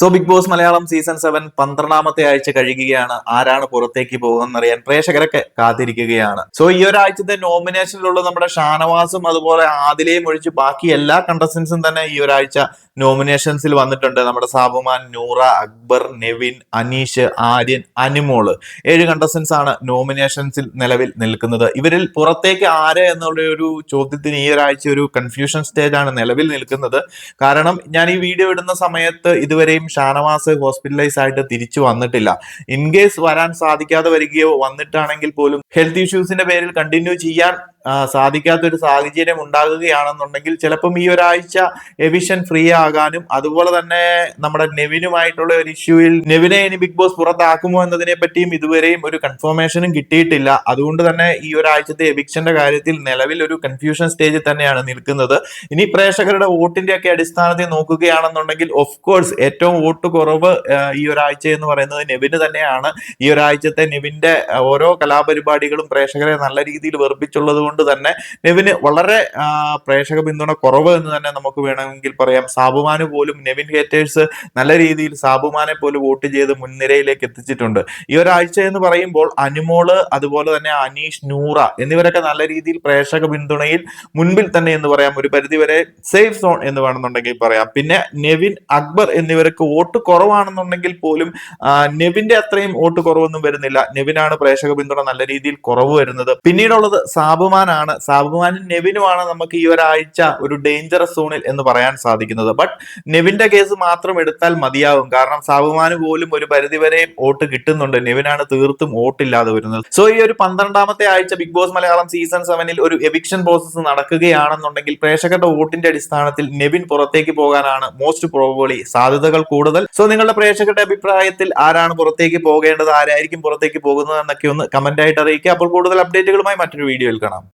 Big boss Malayalam season 7 12ാമത്തെ ആഴ്ച കഴിയുകയാണ്. ആരാണ് പുറത്തേക്ക് പോകുന്നറിയാൻ പ്രേക്ഷകരൊക്കെ കാത്തിരിക്കുകയാണ്. ഈ ഒരാഴ്ചത്തെ നോമിനേഷനിലുള്ള നമ്മുടെ ഷാനവാസും അതുപോലെ ആദിലയും ഒഴിച്ച് ബാക്കി എല്ലാ കണ്ടസ്റ്റൻസും തന്നെ ഈ ഒരാഴ്ച നോമിനേഷൻസിൽ വന്നിട്ടുണ്ട്. നമ്മുടെ സാബുമാൻ, നൂറ, അക്ബർ, നെവിൻ, അനീഷ്, ആര്യൻ, അനിമോള് 7 കണ്ടസ്റ്റൻസ് ആണ് നോമിനേഷൻസിൽ നിലവിൽ നിൽക്കുന്നത്. ഇവരിൽ പുറത്തേക്ക് ആര് എന്നുള്ള ഒരു ചോദ്യത്തിന് ഈ ഒരാഴ്ച ഒരു കൺഫ്യൂഷൻ സ്റ്റേജ് ആണ് നിലവിൽ നിൽക്കുന്നത്. കാരണം ഞാൻ ഈ വീഡിയോ ഇടുന്ന സമയത്ത് ഇതുവരെയും ഷാനവാസ് ഹോസ്പിറ്റലൈസ് ആയിട്ട് തിരിച്ചു വന്നിട്ടില്ല. ഇൻ കേസ് വരാൻ സാധിക്കാതെ വരികയോ വന്നിട്ടാണെങ്കിൽ പോലും ഹെൽത്ത് ഇഷ്യൂസിന്റെ പേരിൽ കണ്ടിന്യൂ ചെയ്യാൻ സാധിക്കാത്ത ഒരു സാഹചര്യം ഉണ്ടാകുകയാണെന്നുണ്ടെങ്കിൽ ചിലപ്പം ഈ ഒരാഴ്ച എവിഷൻ ഫ്രീ ആകാനും അതുപോലെ തന്നെ നമ്മുടെ നെവിനുമായിട്ടുള്ള ഒരു ഇഷ്യൂയിൽ നെവിനെ ഇനി ബിഗ് ബോസ് പുറത്താക്കുമോ എന്നതിനെ പറ്റിയും ഇതുവരെയും ഒരു കൺഫർമേഷനും കിട്ടിയിട്ടില്ല. അതുകൊണ്ട് തന്നെ ഈ ഒരാഴ്ചത്തെ എവിക്ഷന്റെ കാര്യത്തിൽ നിലവിൽ ഒരു കൺഫ്യൂഷൻ സ്റ്റേജിൽ തന്നെയാണ് നിൽക്കുന്നത്. ഇനി പ്രേക്ഷകരുടെ വോട്ടിന്റെ ഒക്കെ അടിസ്ഥാനത്തിൽ നോക്കുകയാണെന്നുണ്ടെങ്കിൽ ഓഫ് കോഴ്സ് ഏറ്റവും വോട്ട് കുറവ് ഈ ഒരാഴ്ച എന്ന് പറയുന്നത് നെവിന് തന്നെയാണ്. ഈ ഒരാഴ്ചത്തെ നെവിന്റെ ഓരോ കലാപരിപാടികളും പ്രേക്ഷകരെ നല്ല രീതിയിൽ വെറുപ്പിച്ചുള്ളത് കൊണ്ട് തന്നെ നെവിന് വളരെ പ്രേക്ഷക പിന്തുണ കുറവ് എന്ന് തന്നെ നമുക്ക് വേണമെങ്കിൽ പറയാം. സാബുമാന് പോലും നെവിൻ ഹേറ്റേഴ്സ് നല്ല രീതിയിൽ സാബുമാനെ പോലും വോട്ട് ചെയ്ത് മുൻനിരയിലേക്ക് എത്തിച്ചിട്ടുണ്ട്. ഈ ഒരാഴ്ച എന്ന് പറയുമ്പോൾ അനിമോള് അതുപോലെ തന്നെ അനീഷ്, നൂറ എന്നിവരൊക്കെ നല്ല രീതിയിൽ പ്രേക്ഷക പിന്തുണയിൽ മുൻപിൽ തന്നെ എന്ന് പറയാം. ഒരു പരിധിവരെ സേഫ് സോൺ എന്ന് വേണമെന്നുണ്ടെങ്കിൽ പറയാം. പിന്നെ നെവിൻ, അക്ബർ എന്നിവർക്ക് വോട്ട് കുറവാണെന്നുണ്ടെങ്കിൽ പോലും നെവിന്റെ അത്രയും വോട്ട് കുറവൊന്നും വരുന്നില്ല. നെവിനാണ് പ്രേക്ഷക പിന്തുണ നല്ല രീതിയിൽ കുറവ് വരുന്നത്. പിന്നീടുള്ളത് സാബുമാനാണ്. സാബുമാനും നെവിനുമാണ് നമുക്ക് ഈ ഒരാഴ്ച ഒരു ഡേഞ്ചറസ് സോണിൽ എന്ന് പറയാൻ സാധിക്കുന്നത്. ബട്ട് നെവിന്റെ കേസ് മാത്രം എടുത്താൽ മതിയാവും. കാരണം സാബുമാന് പോലും ഒരു പരിധിവരെ വോട്ട് കിട്ടുന്നുണ്ട്. നെവിനാണ് തീർത്തും വോട്ടില്ലാതെ വരുന്നത്. ഈ ഒരു 12ാമത്തെ ആഴ്ച ബിഗ് ബോസ് മലയാളം സീസൺ 7 ഒരു എവിക്ഷൻ പ്രോസസ് നടക്കുകയാണെന്നുണ്ടെങ്കിൽ പ്രേക്ഷകരുടെ വോട്ടിന്റെ അടിസ്ഥാനത്തിൽ നെവിൻ പുറത്തേക്ക് പോകാനാണ് മോസ്റ്റ് പ്രോബബിളി സാധ്യതകൾ കൂടുതൽ. നിങ്ങളുടെ പ്രേക്ഷകരുടെ അഭിപ്രായത്തിൽ ആരാണ് പുറത്തേക്ക് പോകേണ്ടത്, ആരായിരിക്കും പുറത്തേക്ക് പോകുന്നത് എന്നൊക്കെ ഒന്ന് കമന്റ് ആയിട്ട് അറിയിക്കുക. അപ്പോൾ കൂടുതൽ അപ്ഡേറ്റുകളുമായി മറ്റൊരു വീഡിയോയിൽ കാണാം.